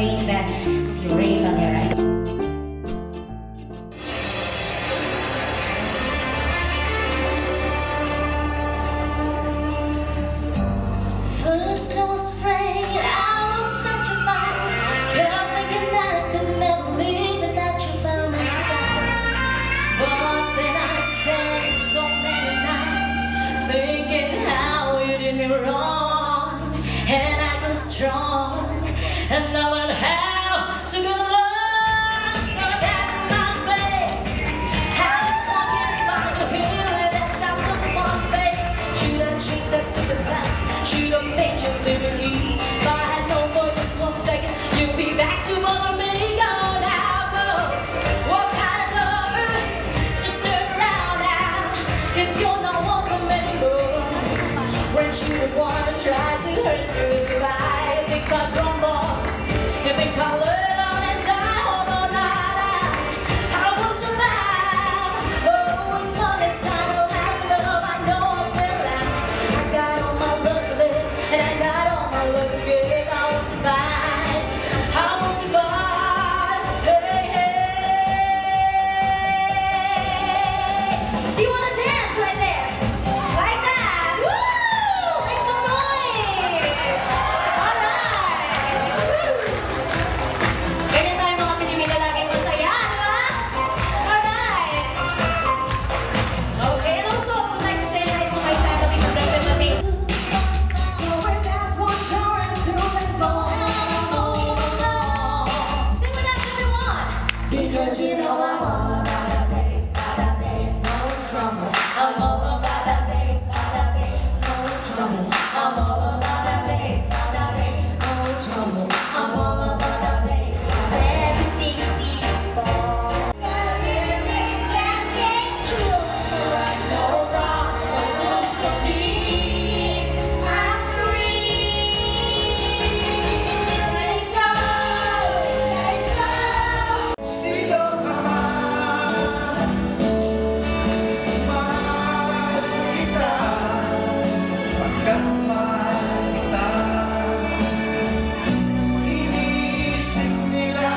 main band, si Ray Valera. First I was afraid, I was petrified, kept thinking I could never live without you by my side. But then I spent so many nights thinking how you did me wrong, and I grew strong, and I learned how to get along. So back in my space, I was walking by the hill, and that's how the one face. Should I change that stupid path? Should have made you liberty. If I had known for just 1 second, you'd be back to bother me. Go now, go. What kind of door? Just turn around now, 'cause you're not welcome anymore. Weren't you the one who tried to hurt you? I think I grumble. You think I learn on and die? Hold on, I will survive. Oh, as long as I know how to love, I know I'm still alive. I got all my love to live, and I got all my love to give. I will survive. I will survive. Hey, hey. You wanna dance right there? Like that? Woo! Make some noise! All right! Woo! Ganyan tayo mga Pilipino, laging masaya, di ba? All right! Okay, and also I would like to say hi to my family who represent me. So where that's one charm to let go. Sing with us everyone. Because you know I'm all about that bass, no trouble. I'm all about that bass, no trouble. I'm all about that bass, no trouble. I'm all about that bass, 'cause everything seems fall. No wrong, no room for me. I'm free. Let it go, let it go. Sino ka man, mahal kita, pagkamahal kita. Iniisip nila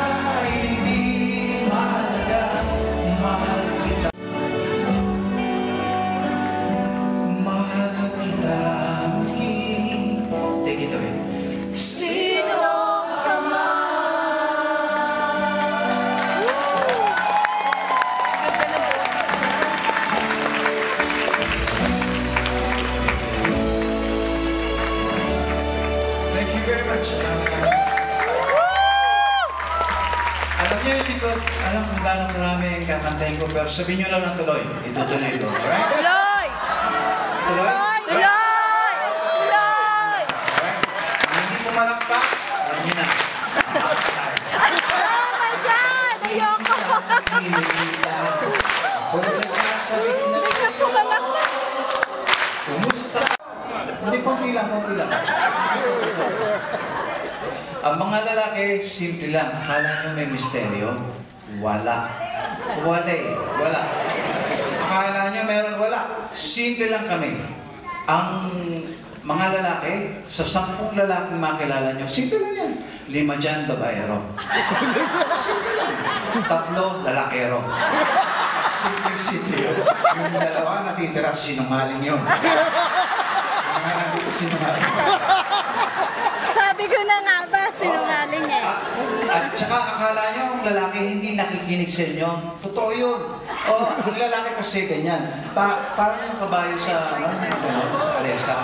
hindi mahalaga, mahal kita. Mahal kita, take it away. Sino ka man. Thank you very much. Alam niyo, hindi ko alam kung gaano karami ang kakantahin ko, pero sabihin niyo lang ng tuloy. Itutuloy ko. Alright? Tuloy! Tuloy? Tuloy! Tuloy! Alright? Kung hindi po malakpak, alam niyo na. Oh my God! Ayoko! Kung nagsasabi na sa'yo, kumusta? Hindi, konti lang, konti lang. Ang mga lalaki, simple lang. Akala nyo may misteryo? Wala. Wala eh. Wala. Akala nyo meron? Wala. Simple lang kami. Ang mga lalaki, sa 10 lalaking makilala nyo, simple lang yan. 5 dyan, babaero. Simple lang. 3, lalakero. Simple-simple yun. Yung 2 natitira, sinungaling yun. Yung mga nandito sinungaling. Sabi ko na nga ba, sinungaling eh. At saka akala nyo ang lalaki hindi nakikinig sa inyo. Totoo yun. Ang lalaki kasi ganyan. Parang yung kabayo sa Alexa.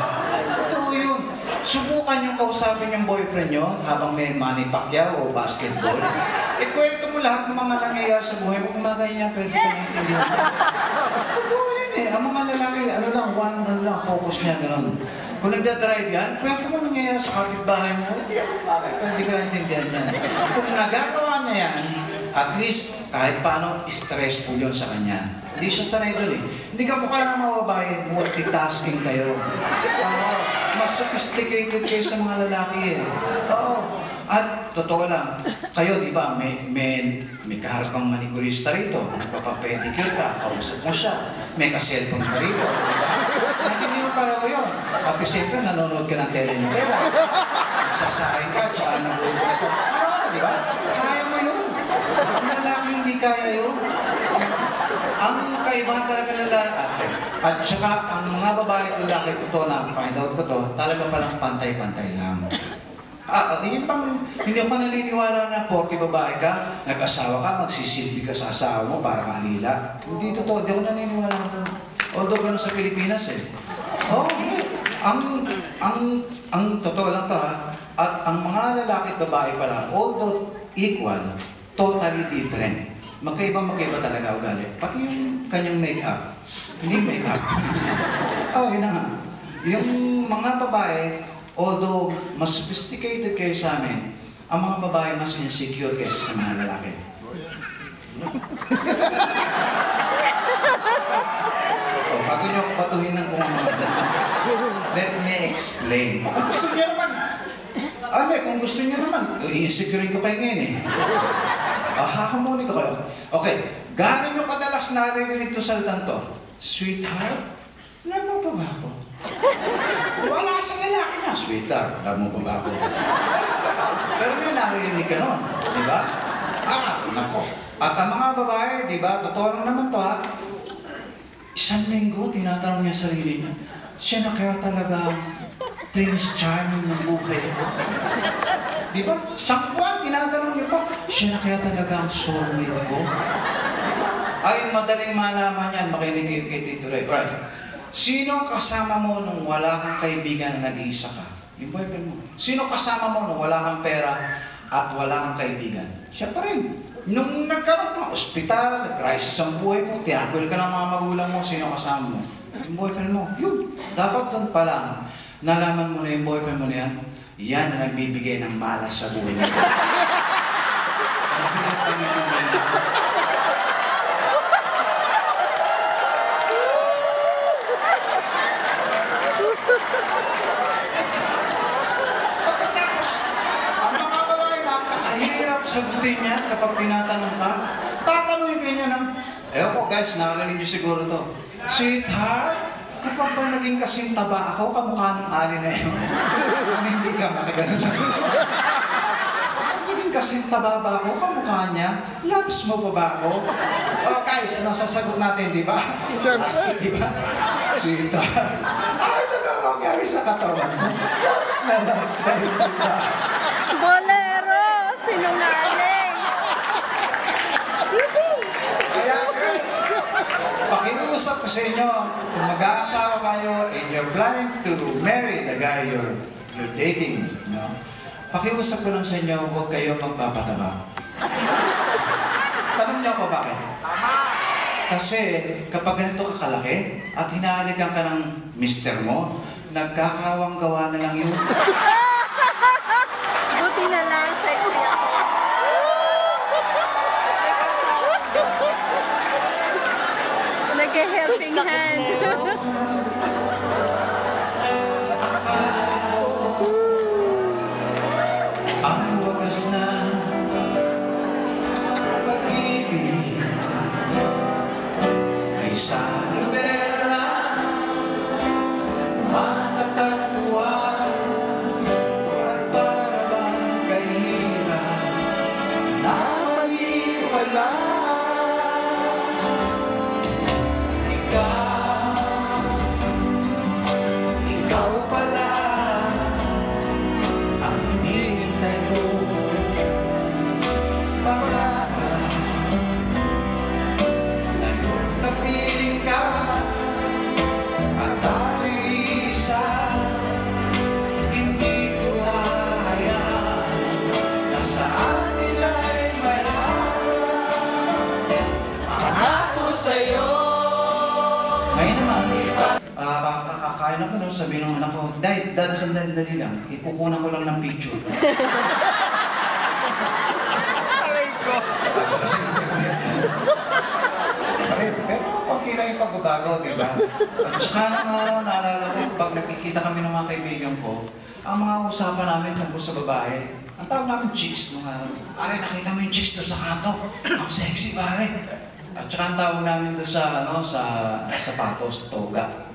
Totoo yun. Subukan yung kausapin yung boyfriend nyo habang may Manny Pacquiao o basketball. Kwento mo lahat ng mga nangyayari sa buhay mo. Kung mga ganyan, pwede ka naintindihan. Totoo yun eh. Ang mga lalaki, focus niya, gano'n. Kung nagdadrive yan, kwento mo nangyayari sa kapitbahay mo, hindi ako bakit, hindi ka naintindihan yan. Kung nagagawa niya yan, at least kahit paano stressful yun sa kanya. Hindi siya sanay doon eh. Hindi ka mukha ng mga babae, multitasking kayo. Mas sophisticated kayo sa mga lalaki eh. Oo. At totoo lang, kayo di ba, may kaharap kang manikurista rito, nagpapapedicure ka, kausap mo siya, may ka-cellphone ka rito, di ba? Hindi mo pareho yun. Pati siyempre, nanonood ka ng telenovela. Nagsasahin ka, tsaka nag-uubos ka. di ba? Kaya mo yun. Ang lalaki hindi kaya yun. Ang kaibahan talaga ng lalaki. At saka ang mga babae at lalaki, totoo na, find out ko to, talaga palang pantay-pantay lang. Yun pang, hindi ako naniniwala na porke babae ka, nag-asawa ka, magsisilbi ka sa asawa mo para kanila. Hindi totoo, hindi ako naniniwala na. Although ganun sa Pilipinas eh. Okay. Ang totoo lang to ha, at ang mga lalaki at babae pala, although equal, totally different. Magkaiba talaga ugali. Pati yung kanyang make-up. Hindi make-up. Yun na nga. Yung mga babae, although mas sophisticated kayo sa amin, ang mga babae mas insecure kaysa sa mga lalaki. Bago nyo ako patuhin ng kung let me explain. Kung gusto nyo naman, kung gusto nyo naman, i-insecure ko kayo ngayon eh. Hahamoni ko kayo. Okay, gano'n nyo kadalas naririnig to salitang to? Sweetheart, love mo pa ba ako? Wala sa lalaki niya, sweetheart, love mo pa ba ako? Pero may naririnig ka nun, di ba? Nako. At ang mga babae, di ba, totoo lang naman to ha, isang linggo, tinatanong niya sarili niya, siya na kaya talaga Prince Charming ng buhay ko. Di ba? Sakwan, tinatanong niya pa, siya na kaya talaga ang soulmate ko. Ay, madaling malaman yan, makinig kayo kay Tito Ray. Alright. Sino kasama mo nung wala kang kaibigan na nag-iisa ka? Yung boyfriend mo. Sino kasama mo nung wala kang pera at wala kang kaibigan? Siya pa rin. Nung nagkaroon ng ospital, nag-crisis ang buhay mo, tinakwil ka ng mga magulang mo, sino kasama mo? Yung boyfriend mo. Yun. Dapat doon pa lang, nalaman mo na yung boyfriend mo na yan, yan na nagbibigay ng malas sa buhay mo. Pagkatapos, ang mga babae napakahirap sagutin niya kapag tinatanong ka. Tatanungin kayo niya ng, ko guys, narinig niyo siguro to. Sweetheart, kapag ba naging kasing taba ako, kamukha ng ali na yun. Kung hindi ka makaganon lang. Kapag naging kasing taba ba ako, kamukha niya, loves mo pa ba ako? Guys, ano sasagot natin, di ba? Plastic, di ba? Sweetheart, ito ba ang nangyari sa katawan mo? Loves na loves kayo, di ba? Bolero! Sinungaling! Kaya guys, pakiusap ko sa inyo, kung mag-aasawa kayo and you're planning to marry the guy you're dating, no? Pakiusap ko lang sa inyo, huwag kayo magpapataba. Tanong niyo ako bakit? Kasi kapag ganito ka kalaki at hinahalikan ka ng mister mo, nagkakawang gawa na lang yun. Buti na lang, sexy ako. Nag-helping hand. Ang wagas na pag-ibig ay sa nobela matatagpuan at para bang kahirap na maliwala. Ikaw pala ang hinihintay ko. Pangarap na kapiling ka at tayo isa. Hindi ko hahayaan na sa atin ay may harap. Ako sa'yo. Ngayon naman, kakain ako doon, sabihin ng anak ko, Dad, sandali lang, ikukunan ko lang ng picture. Aray ko! Pero konti lang yung pagbabago, di ba? At saka nang araw, naalala ko, pag nagkikita kami ng mga kaibigan ko, ang mga usapan namin tungkol sa babae, ang tawag namin chicks nung araw. Pare, nakita mo yung chicks doon sa kanto? Ang sexy, pare! At saka ang tawag namin doon sa, sa sapatos, toga.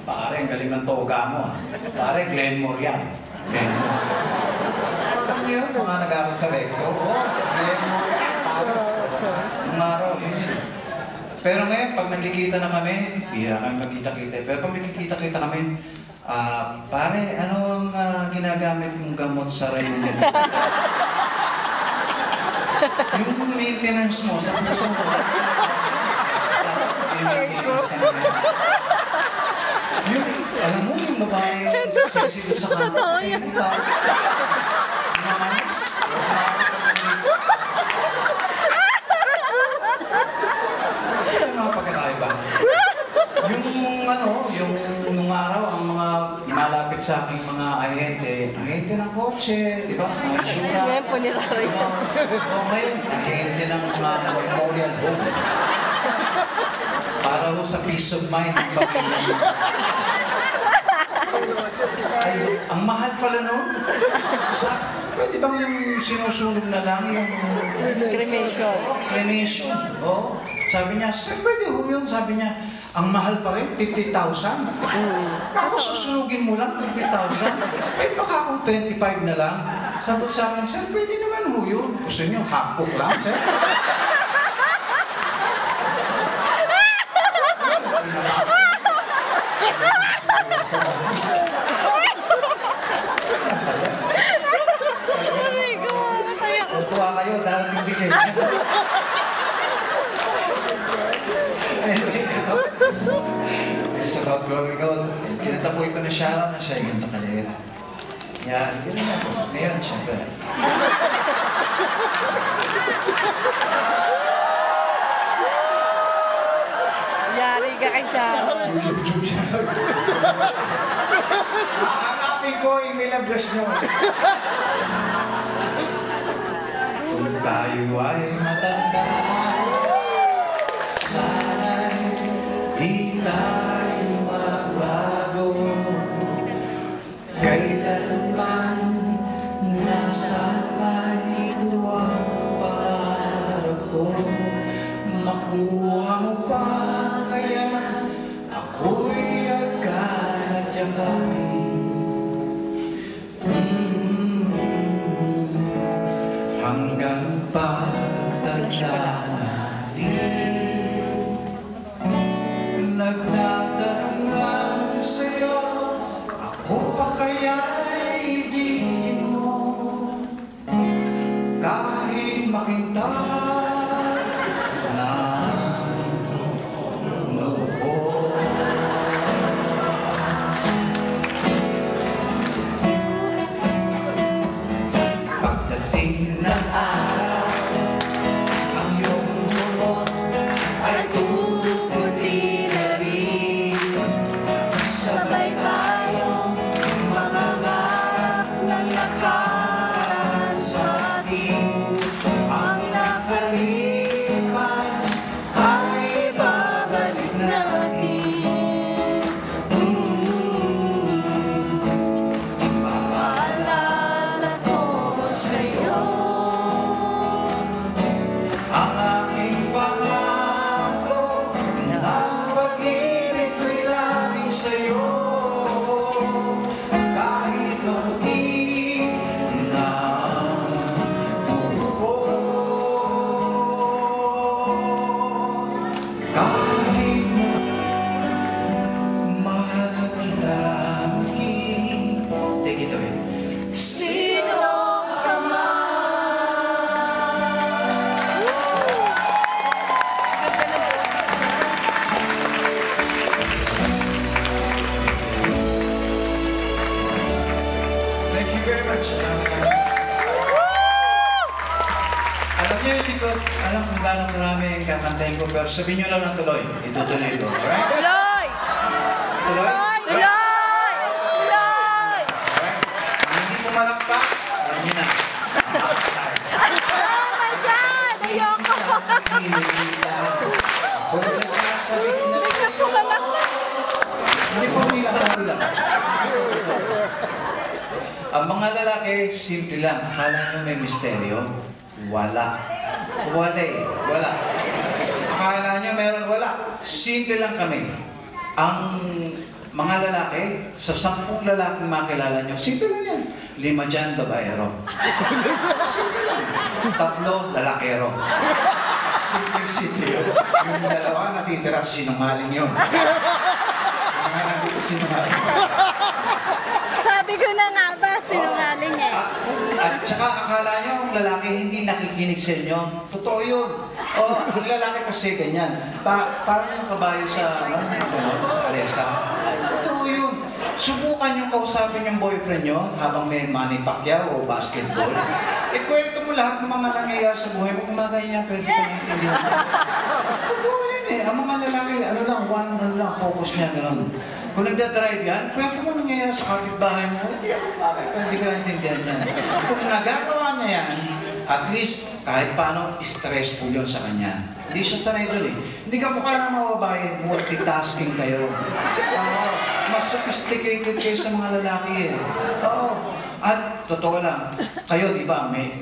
Pare, ang galing ng toga mo. Pare, Glenmore yan. Glenmore. niyo yun? Mga nag-aaral sa recto? Oo. Nung araw, yun. Pero ngayon, pag nagkikita na kami, bihira kami magkita-kita. Pero pag nagkikita-kita kami, pare, ano ang ginagamit mong gamot sa rayunin? Yung maintenance mo sa puso mo. Yung, alam mo, yung babae, sexy sa kama. Totoo yan. Namanis. Mga pagkakaiba. Yung nung araw, ang mga malapit sa aking mga ahente ng kotse, di ba? Mga insura. Ngayon po nilaray ko. Ngayon, ahente ng mga memorial home. Para ho sa peace of mind ng pamilya. Ay, ang mahal pala nun. Pwede bang yung sinusunog na lang yung... Cremation. Cremation. Oh. Sabi niya, sir, pwede ho yun. Sabi niya, ang mahal pa rin, 50,000. Ako susunugin mo lang, 50,000. Pwede ba akong 25 na lang? Sabi sa akin, sir, pwede naman ho yun. Gusto niyo, half cook lang, sir? Tuwa kayo, darating din kayo. Anyway, ito. It's about growing old. Kinanta po ito ni Sharon na siya yung takaliit. Yan, yun na po. Ngayon, siyempre. Yari ka kay Sharon. YouTube siya. Hanapin ko, email address nyo. Kung tayo ay matanda, sana'y di tayo magbago. Kailanman nasaan man ito ang pangarap ko. Makuha mo pa kaya ako'y agad at yakapin. Hanggang pagtanda natin, nagtatanong lang sa'yo, ako pa kaya'y ibigin mo? Kahit makintab na noo ko. Pagdating ng araw, ang iyong buhok ay puputi na rin. Sabay tayong mangangarap ng nakaraan sa atin. Ang nakalipas ay babalik natin. Paalala ko sa'yo ang aking pangako na pag-ibig ko'y laging sa'yo. Kahit maputi na ang buhok ko, kahit mahal kita maging. Take it away. Sino ka Thank you very much. Alam niyo, hindi ko alam kung gaano karami ang kakantahin ko, pero sabihin niyo lang ng tuloy. Itutuloy ko. Alright? Tuloy! Tuloy? Tuloy! Tuloy! Alright? Kung hindi mo malakpak, alam niyo na. Oh my God! Ayoko! Ako nagsasabi na Hindi po malakpak. Hindi po nagsasabi lang. Ang mga lalaki, simple lang. Akala nyo may misteryo? Wala. Wala eh. Wala. Akala nyo meron? Wala. Simple lang kami. Ang mga lalaki, sa 10 lalaking makilala nyo, simple lang yan. 5 dyan, babaero. Simple lang. 3, lalakero. Simple-simple yun. Yung 2 natitira, sinungaling yun. Yung nga nandito sinungaling. Sabi ko na nga ba, sinungaling eh. At saka akala nyo ang lalaki hindi nakikinig sa inyo. Totoo yun. Ang lalaki kasi ganyan. Parang yung kabayo sa kalesa. Totoo yun. Subukan yung kausapin yung boyfriend nyo habang may Manny Pacquiao o basketball. Kwento mo lahat ng mga nangyayari sa buhay mo. Kung ganyan, pwede ka naintindihan. Totoo yun eh. Ang mga lalaki, focus niya, gano'n. Kung nagdadrive yan, kwento mo nangyayari sa kapitbahay mo, hindi ako bakit, hindi ka naintindihan yan. Kung nagagawa niya yan, at least kahit paano, stressful yun sa kanya. Hindi siya sanay doon eh. Hindi ka mukha ng mga babae, multitasking kayo. Mas sophisticated kayo sa mga lalaki eh. At totoo lang, kayo di ba, may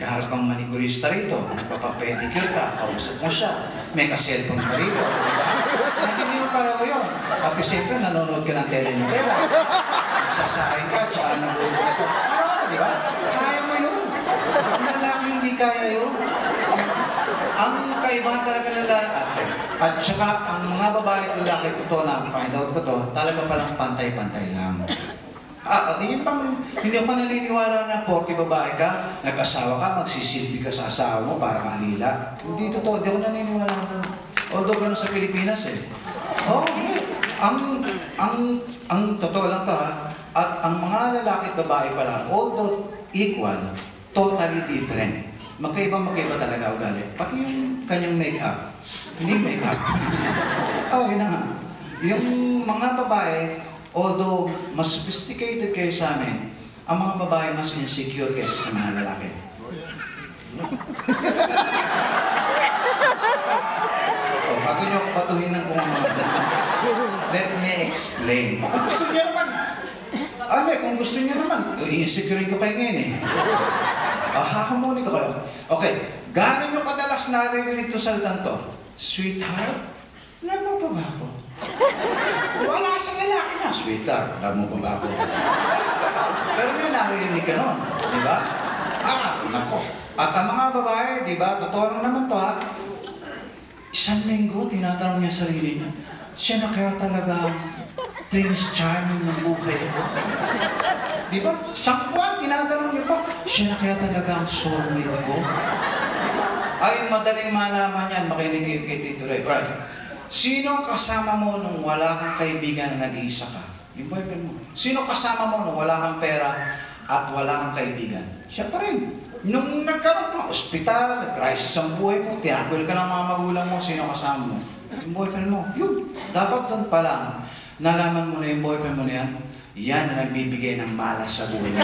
kaharap kang manicurista rito, nagpapapedicure ka, kausap mo siya, may ka-cellphone ka rito, di ba? Hindi mo pareho yun. Pati siyempre, nanonood ka ng telenovela. Nagsasahin ka, tsaka nag-uubos ka. Di ba? Kaya mo yun. Ang lalaki hindi kaya yun. Ang kaibahan talaga ng lalaki, at saka ang mga babae at lalaki, totoo na, find out ko to, talaga palang pantay-pantay lang. Yun pang, hindi ako naniniwala na porke babae ka, nag-asawa ka, magsisilbi ka sa asawa mo para kanila. Hindi totoo, hindi ako naniniwala na. Although gano'n sa Pilipinas eh. Ang totoo lang to ha, at ang mga lalaki at babae pala, although equal, totally different. Magkaiba talaga ugali. Pati yung kanyang make-up. Hindi make-up. Yun na nga. Yung mga babae, although mas sophisticated kayo sa amin, ang mga babae mas insecure kaysa sa mga lalaki. Bago nyo ako patuhin ng kung let me explain. Kung gusto nyo naman, kung gusto nyo naman, i-insecure ko kayo ngayon eh. Hahamoni ko kayo. Okay, gano'n nyo kadalas naririnig to salitang to? Sweetheart, love mo pa ba ako? Wala sa lalaki niya, sweetheart, love mo pa ba ako? Pero may naririnig ka nun, di ba? Nako. At ang mga babae, di ba, totoo lang naman to ha, isang linggo, tinatanong niya sarili niya, siya na kaya talaga Prince Charming ng buhay ko? Di ba? Buwan, tinatanong niya pa, siya na kaya talaga ang soulmate ko? Ay, madaling malaman yan, makinig kayo kay Tito Ray. Right. Sino kasama mo nung wala kang kaibigan na nag-iisa ka? Yung boyfriend mo. Sino kasama mo nung wala kang pera at wala kang kaibigan? Siya pa rin. Nung nagkaroon ng ospital, nag-crisis ang buhay mo, tinakwil ka ng mga magulang mo, sino kasama mo? Yung boyfriend mo. Yun. Dapat doon pa lang, nalaman mo na yung boyfriend mo na yan, yan na nagbibigay ng malas sa buhay mo.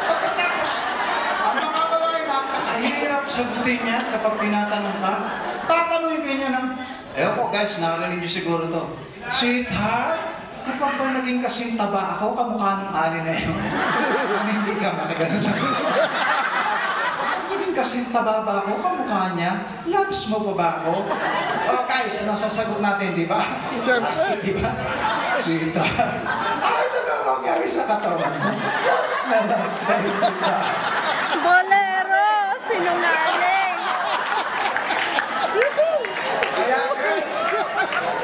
Pagkatapos, ang mga babae napakahirap sagutin niya kapag tinatanong ka. Tatanungin kayo niya ng, ko guys, narinig niyo siguro to. Sweetheart, kapag ba naging kasing taba ako, kamukha ng ali na yun. Kung hindi ka makaganon lang. Kapag naging kasing taba ba ako, kamukha niya, loves mo pa ba ako? Guys, ano sasagot natin, di ba? Plastic, di ba? Sweetheart, ito na mangyari sa katawan mo. Loves na loves kayo, di ba? Bolero, sinungaling. Kaya guys,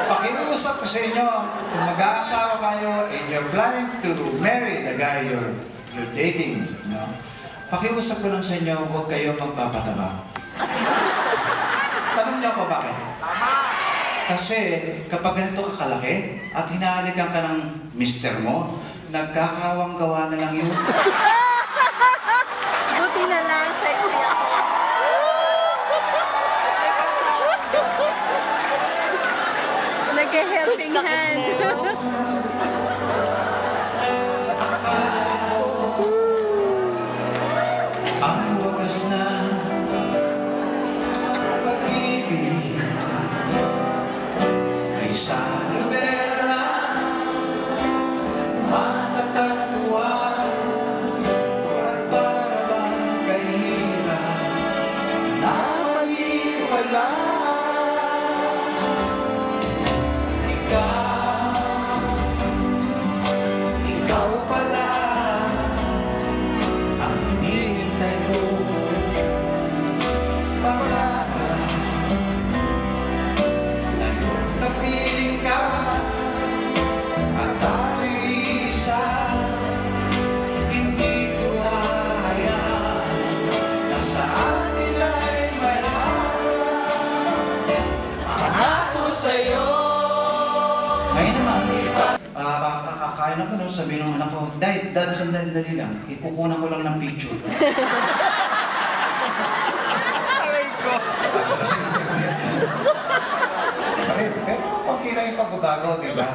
pakiusap ko sa inyo, kung mag-aasawa kayo and you're planning to marry the guy you're dating, no? Pakiusap ko lang sa inyo, huwag kayo magpapataba. Tanong niyo ako bakit? Kasi kapag ganito ka kalaki at hinahalikan ka ng mister mo, nagkakawang gawa na lang yun. Buti na lang, sexy ako. Nag-helping hand. Ang wagas na pag-ibig ay sa nobela, matatagpuan at para bang kayo sa'yo. Ngayon naman, kakain ako nun, sabi ng anak ko, Dad, sandali lang, ikukunan ko lang ng picture. Aray ko. Kasi internet. Pero konti lang yung pagbabago, di ba?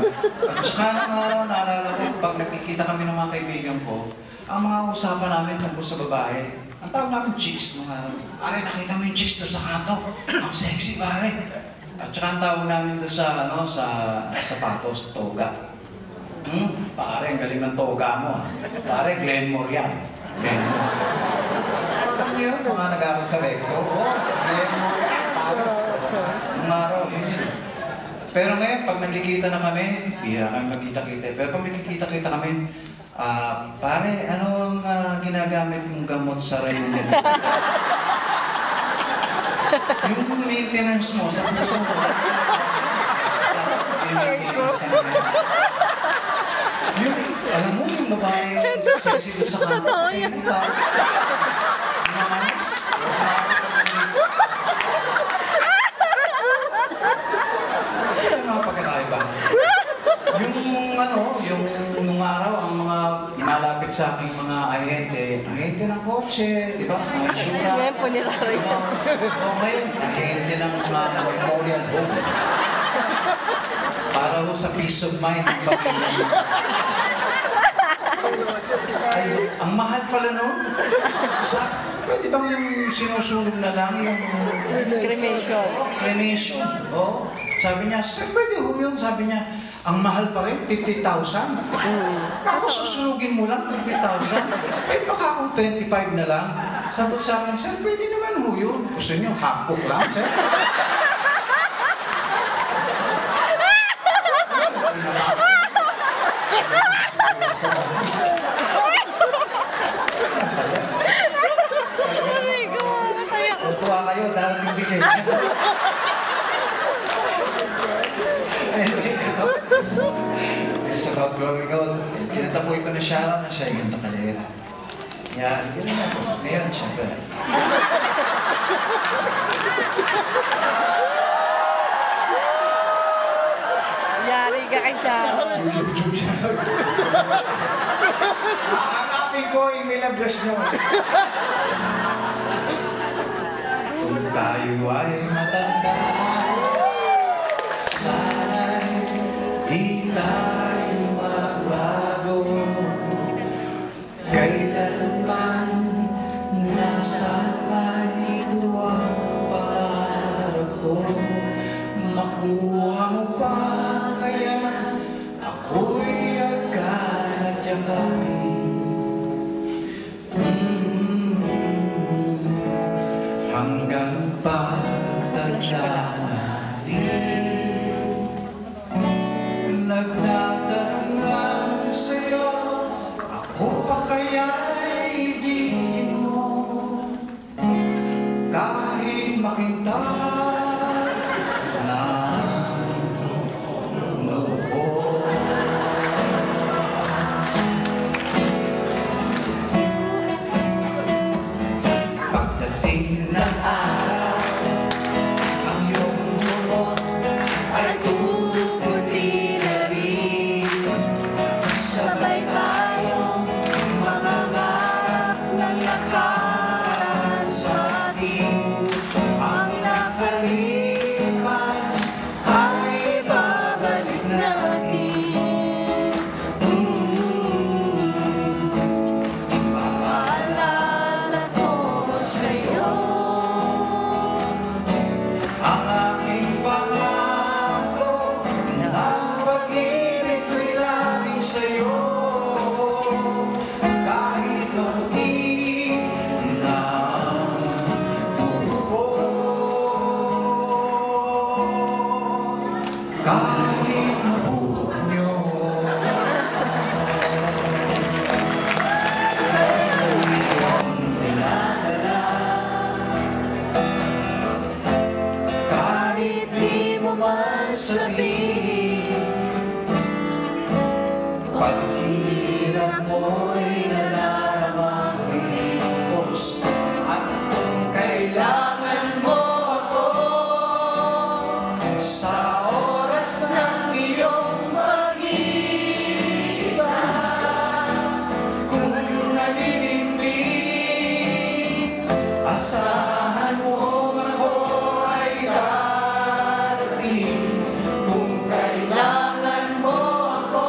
At saka nang araw, naalala ko, pag nagkikita kami ng mga kaibigan ko, ang mga usapan namin tungkol sa babae, ang tawag namin chicks nung araw. Pare, nakita mo yung chicks doon sa kanto. Ang sexy, pare. At saka ang tawag namin doon sa, sa sapatos, toga. Pare, ang galing ng toga mo. Pare, Glenmore yan. Glenmore. Alam niyo yun, mga nag-aaral sa recto. Glenmore yan, pare. Nung araw, yun. Pero ngayon, pag nagkikita na kami, bihira kami magkita-kita. Pero pag nagkikita-kita kami, pare, ano ang ginagamit mong gamot sa reunion? Yung maintenance mo sa puso mo. Yung, alam mo, yung babae, sexy doon sa kanto. Totoo yan. Manis. Mga pagkakaiba. Yung nung araw, ang mga malapit sa aking mga ahente ng kotse, di ba? Mga insurance. Ngayon po nila rin. Ngayon, ahente ng mga memorial home. Para ho sa peace of mind ng pamilya. Ay, ang mahal pala nun. Pwede bang yung sinusunog na lang yung... Cremation. Cremation. Oh. Sabi niya, sir, pwede ho yun. Sabi niya, ang mahal pa rin, 50,000. Ako susunugin mo lang, 50,000. Pwede ba akong 25 na lang? Sabi sa akin, sir, pwede naman ho yun. Gusto niyo, half cook lang, sir? Tuwa kayo, darating din kayo. Anyway, ito. It's about growing old. Kinatapoy ko na Sharon na siya yung takalit. Yan, yun na po. Ngayon, siyempre. Yari ka kay Sharon. YouTube siya. Hanapin ko, email address nyo. Kung tayo ay matanda, sana'y di tayo magbago. Kailanman, nasaan man ito ang pangarap ko. Makuha mo pa kaya ako'y agad at yakapin. Hanggang pagtanda natin, nagtatanong lang sa'yo, ako pa kaya'y ibigin mo? Kahit makintab na noo. Pagdating ng araw, ang iyong buhok ay puputi na rin. Sabay tayong mangangarap ng nakaraan sa atin. Ang nakalipas ay babalik natin. Paalala ko sa'yo ang aking pangako na pag-ibig ko'y laging sa'yo. Kahit maputi na ang dugo ko, kahit mabuhok nyo, dinadala. Kahit di mo man sabihin, paghihirap mo'y nadarama ko rin. At kung kailangan mo ako sa Asahan mo ako ay darating kung kailangan mo ako.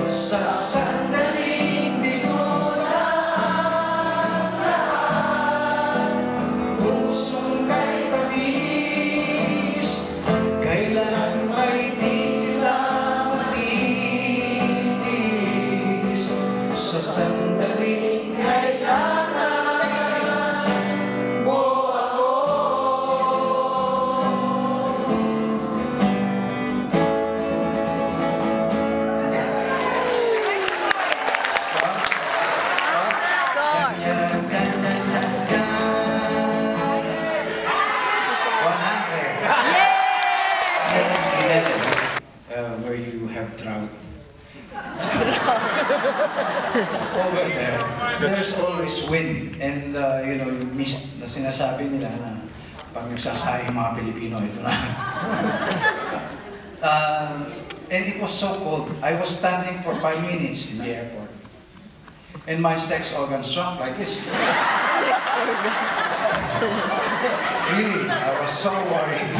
Sa sandaling di ko na ang lahat, pusong kay tamis, kailan may di kita matitis. Sa sandaling kailangan mo ako. Stop. Ganyan, ganyan, ganyan. 100. Where you have drought. Over there, there's always wind and yung mist na sinasabi nila na pag nagsasayang mga Pilipino, ito na. And it was so cold. I was standing for 5 minutes in the airport. And my sex organ shrunk like this. Really, I was so worried.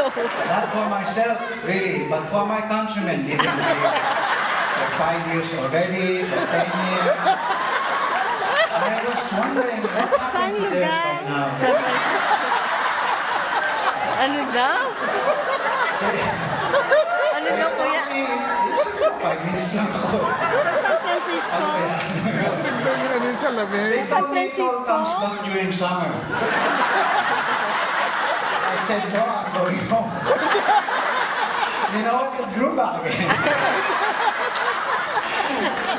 Not for myself, really, but for my countrymen living here for 5 years already, for 10 years. I was wondering what happened to theirs right now. Ano daw? Ano daw, kuya? 5 minutes lang ako. San Francisco. Ano kaya? They told me it all comes back during summer. I said, no, I'm going home. You know what? It grew back again.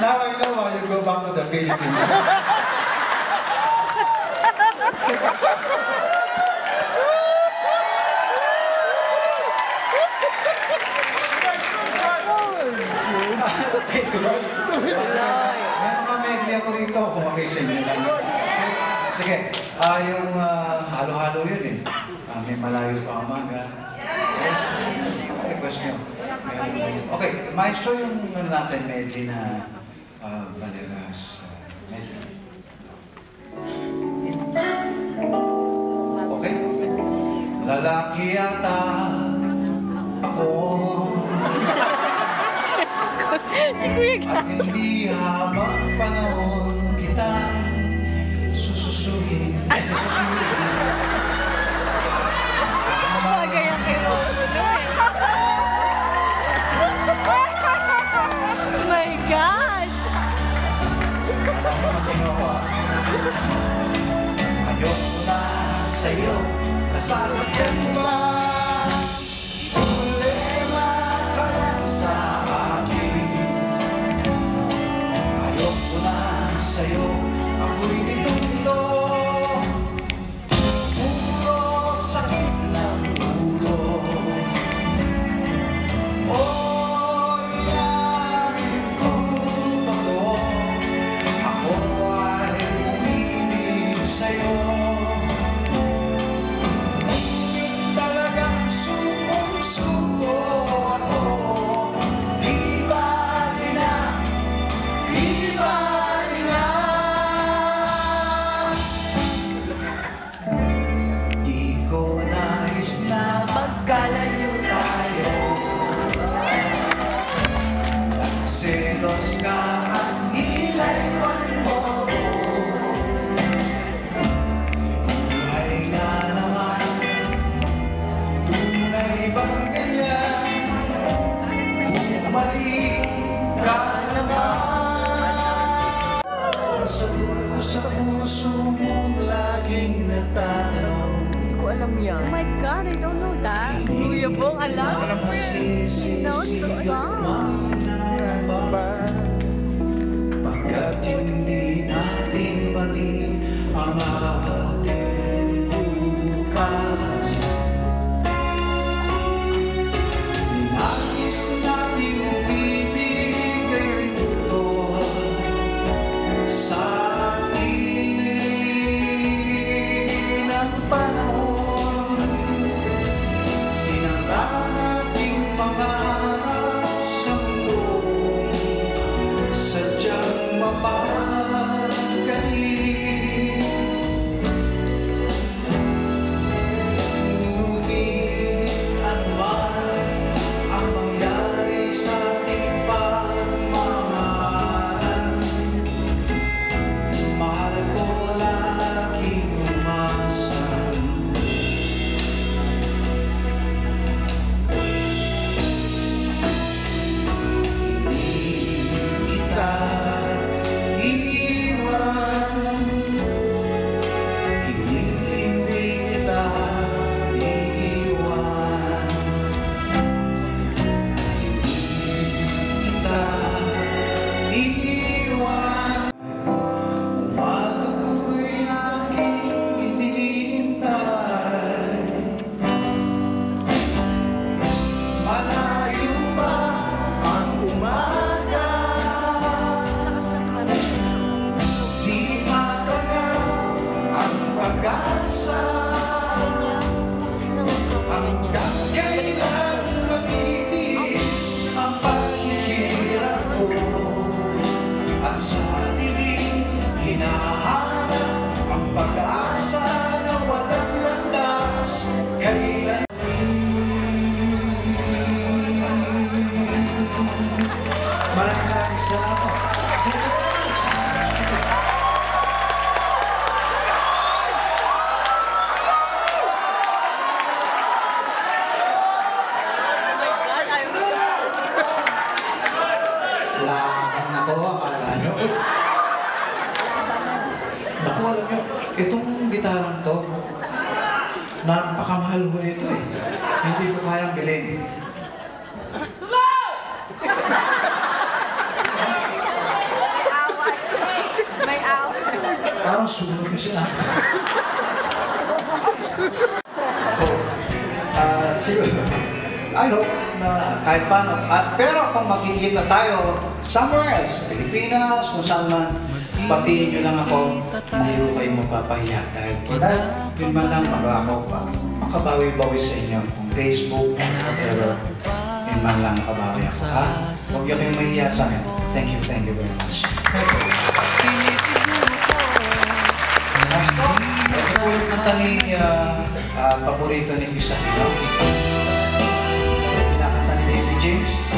Now I know why you go back to the Philippines. Okay, tuloy. May mga medley ako rito kung okay sa inyo lang. Sige, yung halo-halo yun eh. May malayo pa umaga. Yes? Request nyo. Okay, maestro yung natin medley na Valeras medley. Okay? Lalaki yata ako Si Kuya at hindi habang panahon kitang sususuhin. Bagay ang kayo. Oh my God! Ayoko na sa'yo, nasasakyan ba? Problema ka lang sa akin. Ayoko na sa'yo, ako'y nitundo. Puro sakit ng ulo. Yan kung totoo, ako ay umiibig sa'yo. Talagang sukong-suko ako. Di bali na, di bali na. Di ko nais na magkalayo tayo. Selos ka at nilaiwan mo ko. Buhay nga naman, tunay bang ganyan? Bumalik ka naman. Sa puso mong laging nagtatanong. Hindi ko alam yan. Oh my God, I don't know that. Kuya Bong, alam? He knows the song. Pagkat hindi natin pati ang ating bukas. Nais natin bibigay ito sa atin ang panahon. Tinanggal nating pangarap sa mundo. Sadyang mapahal. Napakamahal ho ito eh. Hindi ko kayang bilhin. May away. Parang sumunod na siya. Siguro, I hope na kahit paano. Pero kung magkikita tayo somewhere else, Pilipinas, kung saan man, batiin nyo lang ako, hindi ko kayo mapapahiya. Dahil yun man lang mag-ako pa. Makabawi-bawi sa inyo kung Facebook, whatever. Yun man lang makabawi ako. Ha? Huwag nyo kayong mahiya sa akin. Thank you very much. Next po, ito po yung kanta ni paborito ni Pisahino. Pinakanta ni Baby James.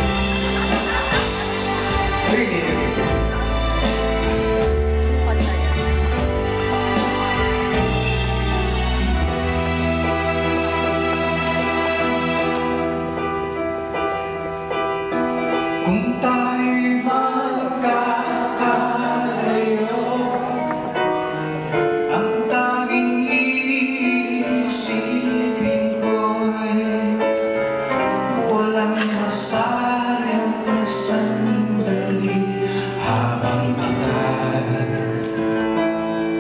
Kung tayo'y magkakalayo, ang tanging iisipin ko'y walang masayang sandali habang kita'y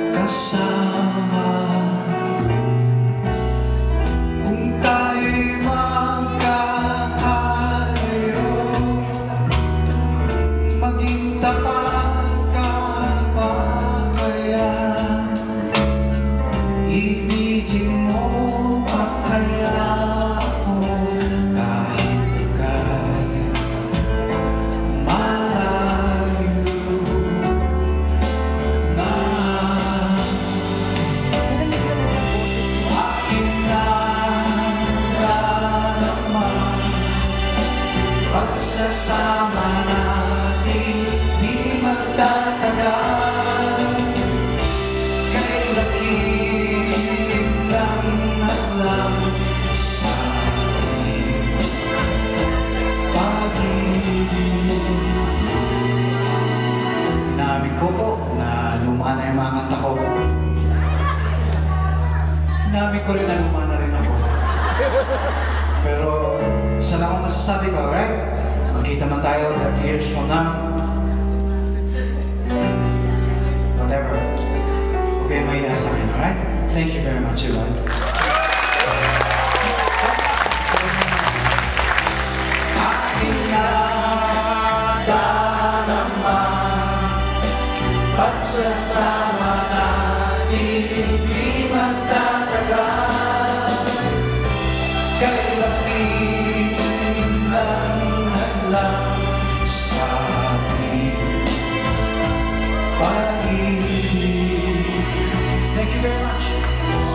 kasama. Kung tayo'y magkakalayo, maging tapat ka ba kaya? Ibigin mo ba kaya ako kahit ika'y malayo na? Aking nararamdaman, pagsasama natin di magtatagal. Kay lakip lang hadlang sa ating pag-ibig. Inamin ko po na luma na yung mga kanta ko. Inamin ko rin na luma na rin ako. Pero isa lang ang masasabi ko, alright? Magkita man tayo 30 years from now. Whatever. Okay, mahiya sa akin, alright? Thank you very much, everyone. Aking nararamdaman, pagsasama natin di magtatagal. Kay lakip lang hadlang sa ating pag-ibig. Thank you very much.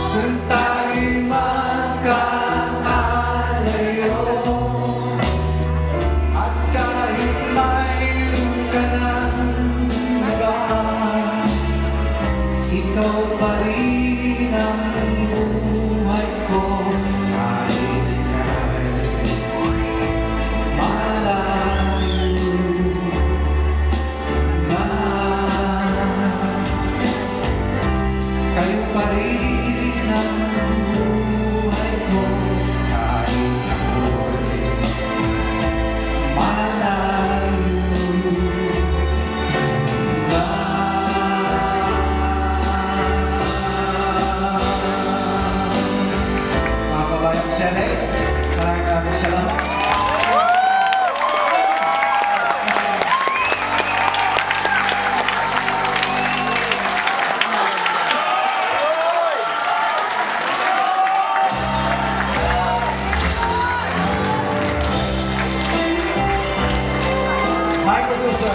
Kung tayo'y magkakalayo, at kahit mayroon ka ng nagahan, ikaw pa rin ang buhay ko kahit ika'y malayo na. Kayo pa rin ang buhay ko kahit ako'y malayo na. Mga kabayan ko sa LA, maraming salamat. My producer.